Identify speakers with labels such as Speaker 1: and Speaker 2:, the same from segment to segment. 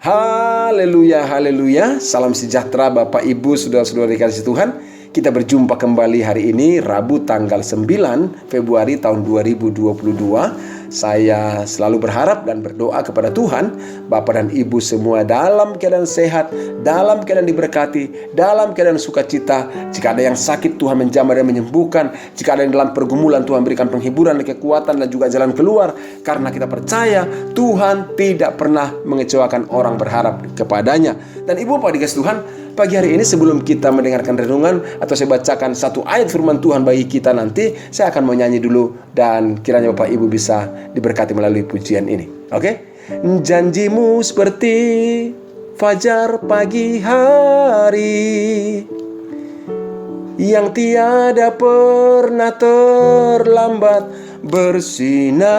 Speaker 1: Haleluya, haleluya. Salam sejahtera Bapak Ibu, saudara-saudara dikasihi Tuhan. Kita berjumpa kembali hari ini Rabu tanggal 9 Februari tahun 2022. Saya selalu berharap dan berdoa kepada Tuhan, Bapak dan Ibu semua dalam keadaan sehat, dalam keadaan diberkati, dalam keadaan sukacita. Jika ada yang sakit, Tuhan menjamah dan menyembuhkan. Jika ada yang dalam pergumulan, Tuhan berikan penghiburan dan kekuatan dan juga jalan keluar. Karena kita percaya Tuhan tidak pernah mengecewakan orang berharap kepadanya. Dan Ibu Bapak dikasihi Tuhan, pagi hari ini sebelum kita mendengarkan renungan atau saya bacakan satu ayat firman Tuhan bagi kita nanti, saya akan menyanyi dulu dan kiranya Bapak Ibu bisa diberkati melalui pujian ini. Oke? Janjimu seperti fajar pagi hari yang tiada pernah terlambat bersinar.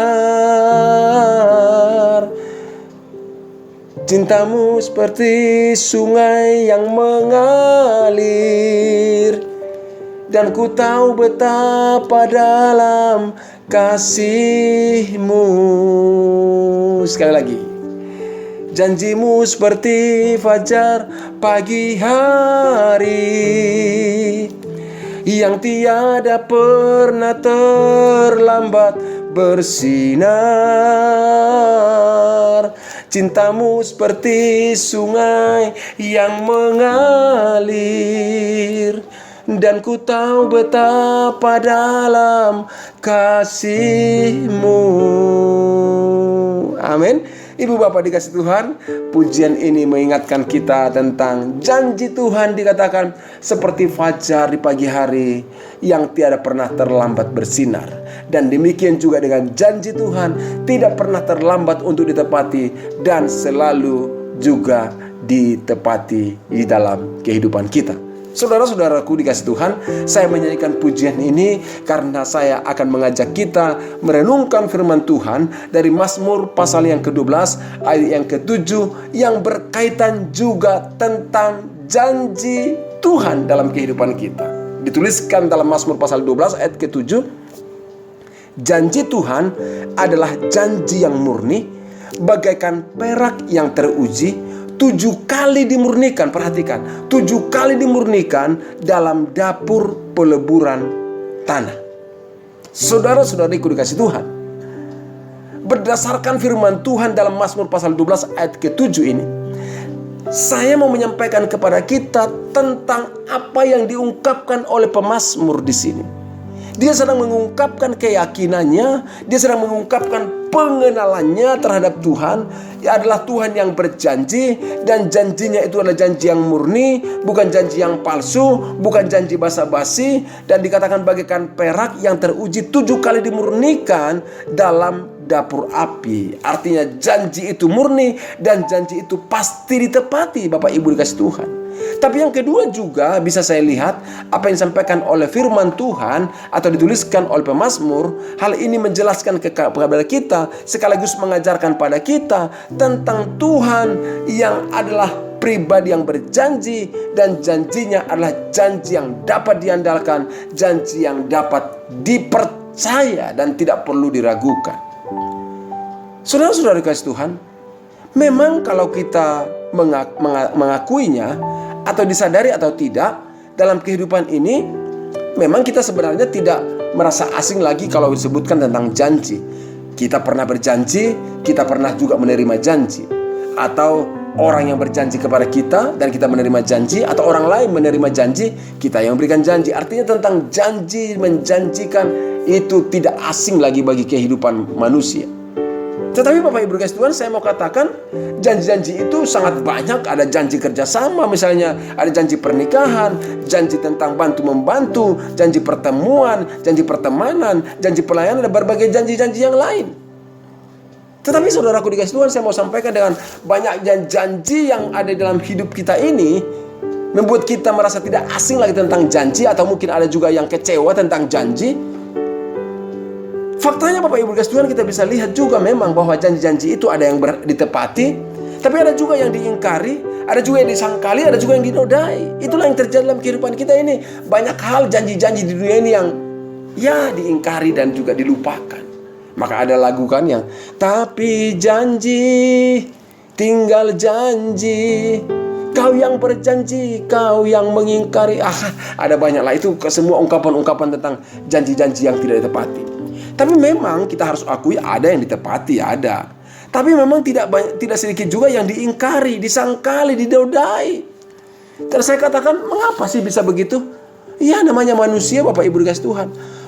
Speaker 1: Cintamu seperti sungai yang mengalir, dan ku tahu betapa dalam kasih-Mu. Sekali lagi. Janjimu seperti fajar pagi hari yang tiada pernah terlambat bersinar. Cintamu seperti sungai yang mengalir, dan ku tahu betapa dalam kasih-Mu. Amin. Ibu Bapak dikasihi Tuhan, pujian ini mengingatkan kita tentang janji Tuhan dikatakan seperti fajar di pagi hari yang tiada pernah terlambat bersinar. Dan demikian juga dengan janji Tuhan tidak pernah terlambat untuk ditepati dan selalu juga ditepati di dalam kehidupan kita. Saudara-saudaraku dikasihi Tuhan, saya menyanyikan pujian ini karena saya akan mengajak kita merenungkan firman Tuhan dari Mazmur pasal yang ke-12 ayat yang ke-7 yang berkaitan juga tentang janji Tuhan dalam kehidupan kita. Dituliskan dalam Mazmur pasal 12 ayat ke-7, janji Tuhan adalah janji yang murni, bagaikan perak yang teruji, 7 kali dimurnikan. Perhatikan, 7 kali dimurnikan dalam dapur peleburan tanah. Saudara-saudariku dikasihi Tuhan, berdasarkan firman Tuhan dalam Mazmur pasal 12 ayat ke-7 ini, saya mau menyampaikan kepada kita tentang apa yang diungkapkan oleh pemazmur di sini. Dia sedang mengungkapkan keyakinannya, dia sedang mengungkapkan pengenalannya terhadap Tuhan. Ia adalah Tuhan yang berjanji, dan janjinya itu adalah janji yang murni, bukan janji yang palsu, bukan janji basa-basi, dan dikatakan bagaikan perak yang teruji 7 kali dimurnikan dalam dapur api. Artinya janji itu murni dan janji itu pasti ditepati, Bapak Ibu dikasihi Tuhan. Tapi yang kedua juga bisa saya lihat apa yang disampaikan oleh firman Tuhan atau dituliskan oleh pemazmur. Hal ini menjelaskan kepada kita sekaligus mengajarkan pada kita tentang Tuhan yang adalah pribadi yang berjanji, dan janjinya adalah janji yang dapat diandalkan, janji yang dapat dipercaya dan tidak perlu diragukan. Saudara-saudara dikasihi Tuhan, memang kalau kita mengakuinya atau disadari atau tidak dalam kehidupan ini, memang kita sebenarnya tidak merasa asing lagi kalau disebutkan tentang janji. Kita pernah berjanji, kita pernah juga menerima janji. Atau orang yang berjanji kepada kita dan kita menerima janji, atau orang lain menerima janji, kita yang memberikan janji. Artinya tentang janji, menjanjikan itu tidak asing lagi bagi kehidupan manusia. Tetapi Bapak Ibu dikasihi Tuhan, saya mau katakan janji-janji itu sangat banyak. Ada janji kerjasama, misalnya ada janji pernikahan, janji tentang bantu-membantu, janji pertemuan, janji pertemanan, janji pelayanan, dan berbagai janji-janji yang lain. Tetapi saudaraku dikasihi Tuhan, saya mau sampaikan dengan banyak janji yang ada dalam hidup kita ini membuat kita merasa tidak asing lagi tentang janji, atau mungkin ada juga yang kecewa tentang janji. Faktanya Bapak Ibu dikasihi Tuhan, kita bisa lihat juga memang bahwa janji-janji itu ada yang ditepati, tapi ada juga yang diingkari, ada juga yang disangkali, ada juga yang dinodai. Itulah yang terjadi dalam kehidupan kita ini. Banyak hal janji-janji di dunia ini yang ya diingkari dan juga dilupakan. Maka ada lagu kan yang tapi janji tinggal janji. Kau yang berjanji, kau yang mengingkari. Ada banyaklah itu semua ungkapan-ungkapan tentang janji-janji yang tidak ditepati. Tapi memang kita harus akui ada yang ditepati, ada. Tapi memang tidak sedikit juga yang diingkari, disangkali, didodai. Dan saya katakan, mengapa sih bisa begitu? Ya, namanya manusia, Bapak Ibu dikasih Tuhan.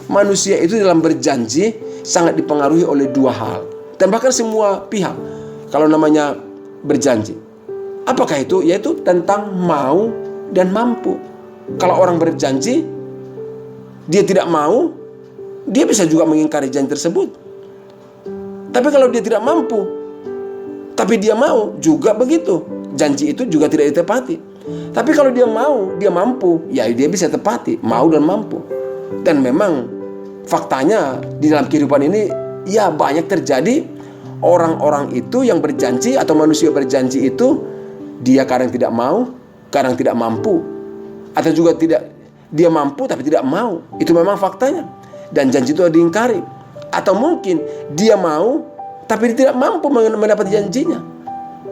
Speaker 1: Manusia itu dalam berjanji sangat dipengaruhi oleh dua hal. Dan bahkan semua pihak kalau namanya berjanji. Apakah itu? Yaitu tentang mau dan mampu. Kalau orang berjanji, dia tidak mau, dia bisa juga mengingkari janji tersebut. Tapi kalau dia tidak mampu, tapi dia mau, juga begitu. Janji itu juga tidak ditepati. Tapi kalau dia mau, dia mampu, ya dia bisa tepati, mau dan mampu. Dan memang faktanya di dalam kehidupan ini, ya banyak terjadi orang-orang itu yang berjanji atau manusia berjanji itu, dia kadang tidak mau, kadang tidak mampu. Atau juga dia mampu tapi tidak mau. Itu memang faktanya. Dan janji itu diingkari. Atau mungkin dia mau tapi dia tidak mampu mendapat janjinya.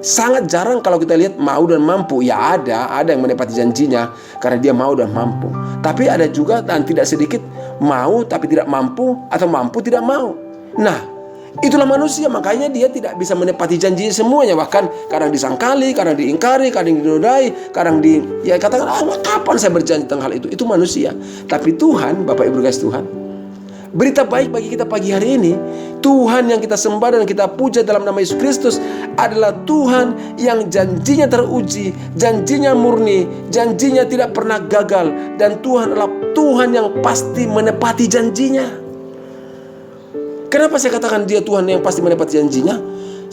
Speaker 1: Sangat jarang kalau kita lihat mau dan mampu. Ya ada yang menepati janjinya karena dia mau dan mampu. Tapi ada juga dan tidak sedikit mau tapi tidak mampu, atau mampu tidak mau. Nah, itulah manusia, makanya dia tidak bisa menepati janjinya semuanya. Bahkan kadang disangkali, kadang diingkari, kadang dinodai, kadang katakan, kapan saya berjanji tentang hal itu? Itu manusia. Tapi Tuhan, Bapak Ibu kasih Tuhan, berita baik bagi kita pagi hari ini, Tuhan yang kita sembah dan kita puja dalam nama Yesus Kristus adalah Tuhan yang janjinya teruji, janjinya murni, janjinya tidak pernah gagal. Dan Tuhan adalah Tuhan yang pasti menepati janjinya. Kenapa saya katakan dia Tuhan yang pasti menepati janjinya?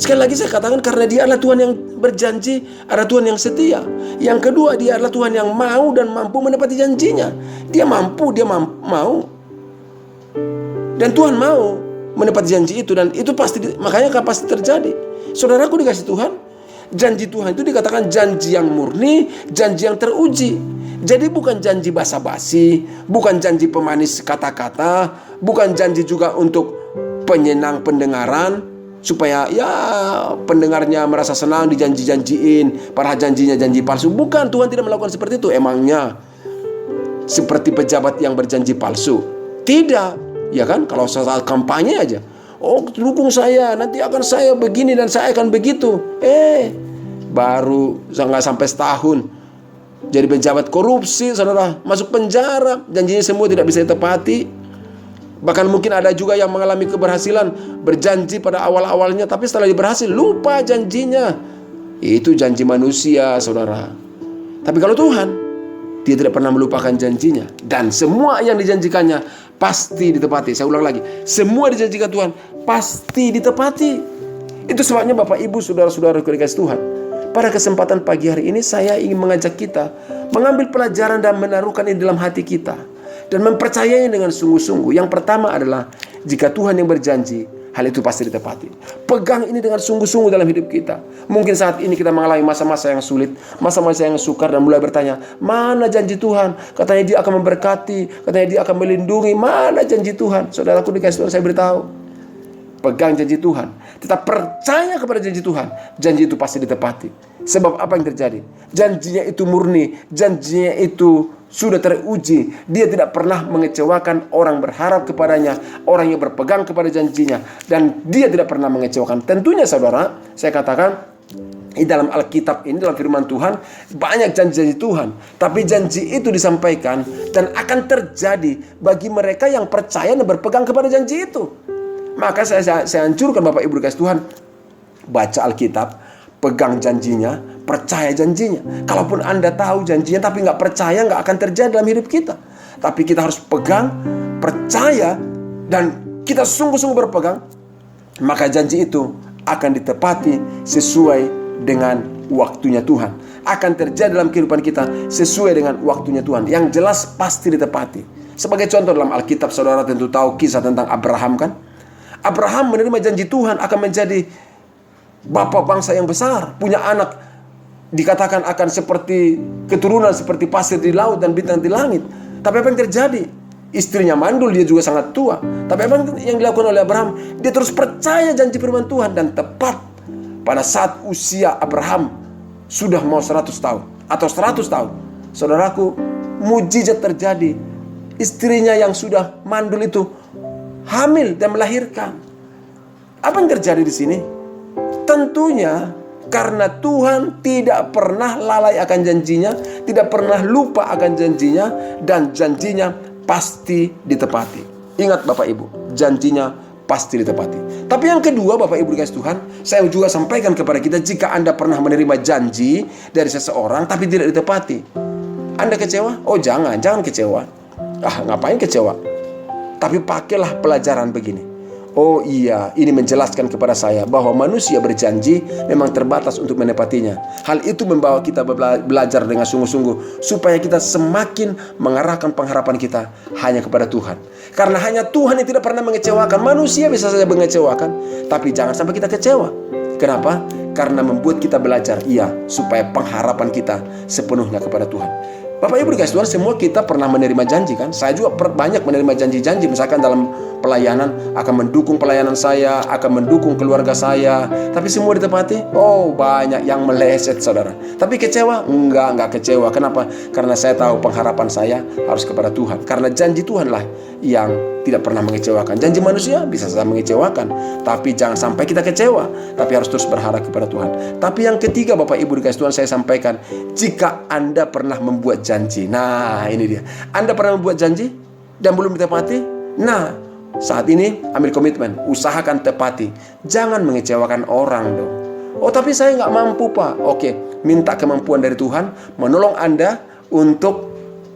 Speaker 1: Sekali lagi saya katakan karena dia adalah Tuhan yang berjanji, adalah Tuhan yang setia. Yang kedua, dia adalah Tuhan yang mau dan mampu menepati janjinya. Dia mampu, mau. Dan Tuhan mau menepati janji itu, dan itu pasti, makanya pasti terjadi. Saudaraku dikasih Tuhan, janji Tuhan itu dikatakan janji yang murni, janji yang teruji. Jadi bukan janji basa-basi, bukan janji pemanis kata-kata, bukan janji juga untuk penyenang pendengaran supaya ya pendengarnya merasa senang dijanji-janjiin, padahal janjinya janji palsu. Bukan, Tuhan tidak melakukan seperti itu. Emangnya seperti pejabat yang berjanji palsu? Tidak, ya kan? Kalau saat kampanye aja, dukung saya, nanti akan saya begini dan saya akan begitu. Baru nggak sampai setahun jadi pejabat korupsi, saudara, masuk penjara, janjinya semua tidak bisa ditepati. Bahkan mungkin ada juga yang mengalami keberhasilan, berjanji pada awal-awalnya, tapi setelah berhasil lupa janjinya. Itu janji manusia, saudara. Tapi kalau Tuhan, dia tidak pernah melupakan janjinya. Dan semua yang dijanjikannya pasti ditepati. Saya ulang lagi, semua dijanjikan Tuhan pasti ditepati. Itu sebabnya Bapak Ibu, saudara-saudara dikasih Tuhan, pada kesempatan pagi hari ini saya ingin mengajak kita mengambil pelajaran dan menaruhkan ini dalam hati kita dan mempercayainya dengan sungguh-sungguh. Yang pertama adalah, jika Tuhan yang berjanji, hal itu pasti ditepati. Pegang ini dengan sungguh-sungguh dalam hidup kita. Mungkin saat ini kita mengalami masa-masa yang sulit, masa-masa yang sukar, dan mulai bertanya, mana janji Tuhan? Katanya dia akan memberkati, katanya dia akan melindungi. Mana janji Tuhan? Saudaraku dikasih Tuhan, saya beritahu, pegang janji Tuhan, tetap percaya kepada janji Tuhan. Janji itu pasti ditepati. Sebab apa yang terjadi? Janjinya itu murni, janjinya itu sudah teruji. Dia tidak pernah mengecewakan orang berharap kepadanya, orang yang berpegang kepada janjinya, dan dia tidak pernah mengecewakan. Tentunya saudara, saya katakan, di dalam Alkitab ini, dalam firman Tuhan, banyak janji-janji Tuhan. Tapi janji itu disampaikan dan akan terjadi bagi mereka yang percaya dan berpegang kepada janji itu. Maka saya anjurkan Bapak Ibu dikasih Tuhan, baca Alkitab, pegang janjinya, percaya janjinya. Kalaupun Anda tahu janjinya tapi nggak percaya, nggak akan terjadi dalam hidup kita. Tapi kita harus pegang, percaya, dan kita sungguh-sungguh berpegang. Maka janji itu akan ditepati sesuai dengan waktunya Tuhan. Akan terjadi dalam kehidupan kita sesuai dengan waktunya Tuhan. Yang jelas pasti ditepati. Sebagai contoh dalam Alkitab, saudara tentu tahu kisah tentang Abraham, kan? Abraham menerima janji Tuhan akan menjadi bapak bangsa yang besar, punya anak dikatakan akan seperti keturunan seperti pasir di laut dan bintang di langit. Tapi apa yang terjadi? Istrinya mandul, dia juga sangat tua. Tapi apa yang dilakukan oleh Abraham? Dia terus percaya janji firman Tuhan dan tepat pada saat usia Abraham sudah mau 100 tahun atau 100 tahun. Saudaraku, mujizat terjadi. Istrinya yang sudah mandul itu hamil dan melahirkan. Apa yang terjadi di sini? Tentunya karena Tuhan tidak pernah lalai akan janjinya, tidak pernah lupa akan janjinya, dan janjinya pasti ditepati. Ingat Bapak Ibu, janjinya pasti ditepati. Tapi yang kedua, Bapak Ibu dikasih Tuhan, saya juga sampaikan kepada kita, jika Anda pernah menerima janji dari seseorang tapi tidak ditepati, Anda kecewa? Oh jangan kecewa. Ngapain kecewa? Tapi pakailah pelajaran begini. Oh iya, ini menjelaskan kepada saya bahwa manusia berjanji memang terbatas untuk menepatinya. Hal itu membawa kita belajar dengan sungguh-sungguh supaya kita semakin mengarahkan pengharapan kita hanya kepada Tuhan. Karena hanya Tuhan yang tidak pernah mengecewakan. Manusia bisa saja mengecewakan, tapi jangan sampai kita kecewa. Kenapa? Karena membuat kita belajar, supaya pengharapan kita sepenuhnya kepada Tuhan. Bapak Ibu dikasih Tuhan, semua kita pernah menerima janji kan? Saya juga banyak menerima janji-janji. Misalkan dalam pelayanan, akan mendukung pelayanan saya, akan mendukung keluarga saya. Tapi semua ditepati? Oh banyak yang meleset saudara. Tapi kecewa? Enggak kecewa. Kenapa? Karena saya tahu pengharapan saya harus kepada Tuhan. Karena janji Tuhanlah yang tidak pernah mengecewakan. Janji manusia bisa saja mengecewakan, tapi jangan sampai kita kecewa. Tapi harus terus berharap kepada Tuhan. Tapi yang ketiga Bapak Ibu dikasih Tuhan, saya sampaikan, jika Anda pernah membuat janji. Nah ini dia, Anda pernah membuat janji dan belum ditepati. Nah saat ini ambil komitmen, usahakan tepati. Jangan mengecewakan orang dong. Oh tapi saya nggak mampu Pak. Oke, minta kemampuan dari Tuhan menolong Anda untuk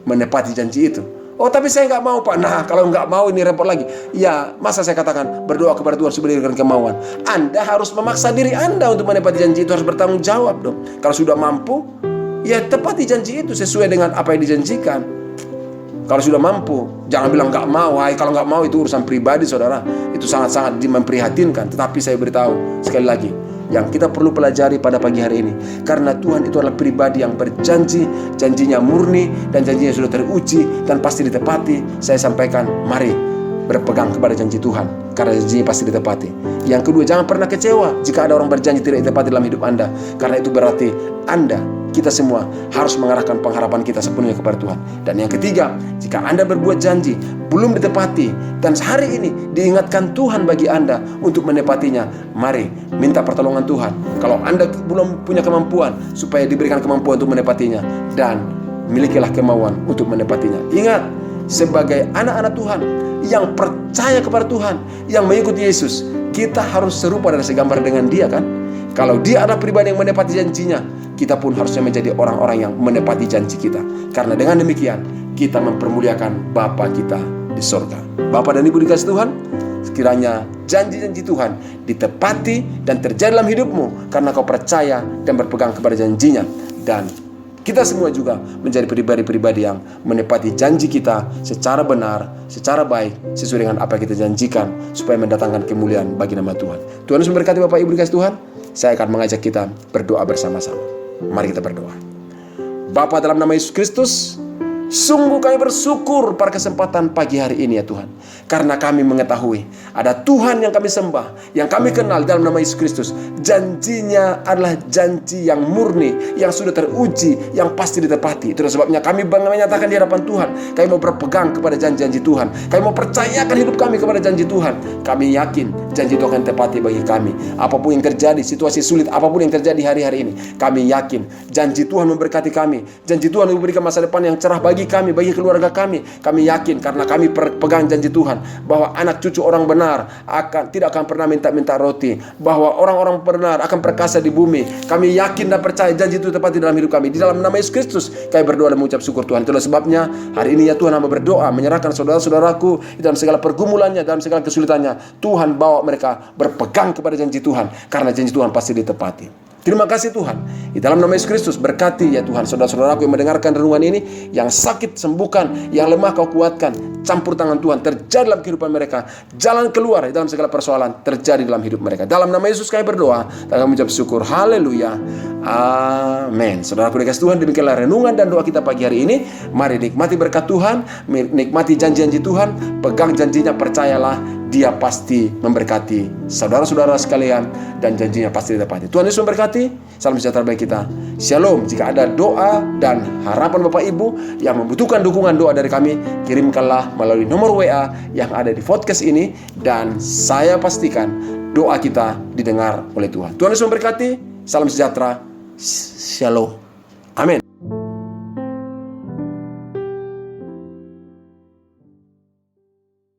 Speaker 1: menepati janji itu. Oh tapi saya nggak mau Pak. Nah kalau nggak mau ini repot lagi. Ya masa saya katakan berdoa kepada Tuhan supaya diberikan kemauan. Anda harus memaksa diri Anda untuk menepati janji itu, harus bertanggung jawab dong. Kalau sudah mampu, ya tepati janji itu sesuai dengan apa yang dijanjikan. Kalau sudah mampu, jangan bilang nggak mau. Kalau nggak mau itu urusan pribadi saudara. Itu sangat-sangat memprihatinkan. Tetapi saya beritahu sekali lagi, yang kita perlu pelajari pada pagi hari ini, karena Tuhan itu adalah pribadi yang berjanji, janjinya murni dan janjinya sudah teruji dan pasti ditepati. Saya sampaikan, mari berpegang kepada janji Tuhan, karena janjinya pasti ditepati. Yang kedua, jangan pernah kecewa jika ada orang berjanji tidak ditepati dalam hidup Anda, karena itu berarti kita semua harus mengarahkan pengharapan kita sepenuhnya kepada Tuhan. Dan yang ketiga, jika Anda berbuat janji belum ditepati dan hari ini diingatkan Tuhan bagi Anda untuk menepatinya, mari minta pertolongan Tuhan. Kalau Anda belum punya kemampuan, supaya diberikan kemampuan untuk menepatinya, dan milikilah kemauan untuk menepatinya. Ingat, sebagai anak-anak Tuhan yang percaya kepada Tuhan, yang mengikuti Yesus, kita harus serupa dan segambar dengan Dia kan? Kalau Dia adalah pribadi yang menepati janjinya, kita pun harusnya menjadi orang-orang yang menepati janji kita. Karena dengan demikian, kita mempermuliakan Bapa kita di sorga. Bapak dan Ibu dikasih Tuhan, sekiranya janji-janji Tuhan ditepati dan terjadi dalam hidupmu, karena kau percaya dan berpegang kepada janjinya. Dan kita semua juga menjadi pribadi-pribadi yang menepati janji kita secara benar, secara baik, sesuai dengan apa yang kita janjikan, supaya mendatangkan kemuliaan bagi nama Tuhan. Tuhan Yesus memberkati Bapak Ibu dikasih Tuhan. Saya akan mengajak kita berdoa bersama-sama. Mari kita berdoa. Bapa, dalam nama Yesus Kristus, sungguh kami bersyukur pada kesempatan pagi hari ini ya Tuhan. Karena kami mengetahui ada Tuhan yang kami sembah, yang kami kenal dalam nama Yesus Kristus. Janjinya adalah janji yang murni, yang sudah teruji, yang pasti ditepati. Itulah sebabnya kami menyatakan di hadapan Tuhan, kami mau berpegang kepada janji-janji Tuhan. Kami mau percayakan hidup kami kepada janji Tuhan. Kami yakin janji itu akan tepati bagi kami. Apapun yang terjadi, situasi sulit apapun yang terjadi hari-hari ini, kami yakin janji Tuhan memberkati kami. Janji Tuhan memberikan masa depan yang cerah bagi kami, bagi keluarga kami. Kami yakin karena kami pegang janji Tuhan, bahwa anak cucu orang benar tidak akan pernah minta-minta roti, bahwa orang-orang benar akan perkasa di bumi. Kami yakin dan percaya janji itu tepat di dalam hidup kami. Di dalam nama Yesus Kristus kami berdoa dan mengucap syukur Tuhan. Itulah sebabnya hari ini ya Tuhan, hamba berdoa menyerahkan saudara-saudaraku dalam segala pergumulannya, dalam segala kesulitannya. Tuhan bawa mereka berpegang kepada janji Tuhan, karena janji Tuhan pasti ditepati. Terima kasih Tuhan. Di dalam nama Yesus Kristus berkati ya Tuhan saudara-saudaraku yang mendengarkan renungan ini. Yang sakit sembuhkan, yang lemah kau kuatkan. Campur tangan Tuhan terjadi dalam kehidupan mereka. Jalan keluar dalam segala persoalan terjadi dalam hidup mereka. Dalam nama Yesus kami berdoa dan kami mengucap syukur. Haleluya. Amin. Saudaraku dikasih Tuhan, demikianlah renungan dan doa kita pagi hari ini. Mari nikmati berkat Tuhan, nikmati janji-janji Tuhan, pegang janjinya, percayalah Dia pasti memberkati saudara-saudara sekalian dan janjinya pasti ditepati. Tuhan Yesus memberkati. Salam sejahtera bagi kita. Shalom. Jika ada doa dan harapan Bapak Ibu yang membutuhkan dukungan doa dari kami, kirimkanlah melalui nomor WA yang ada di podcast ini, dan saya pastikan doa kita didengar oleh Tuhan. Tuhan Yesus memberkati. Salam sejahtera. Shalom. Amin.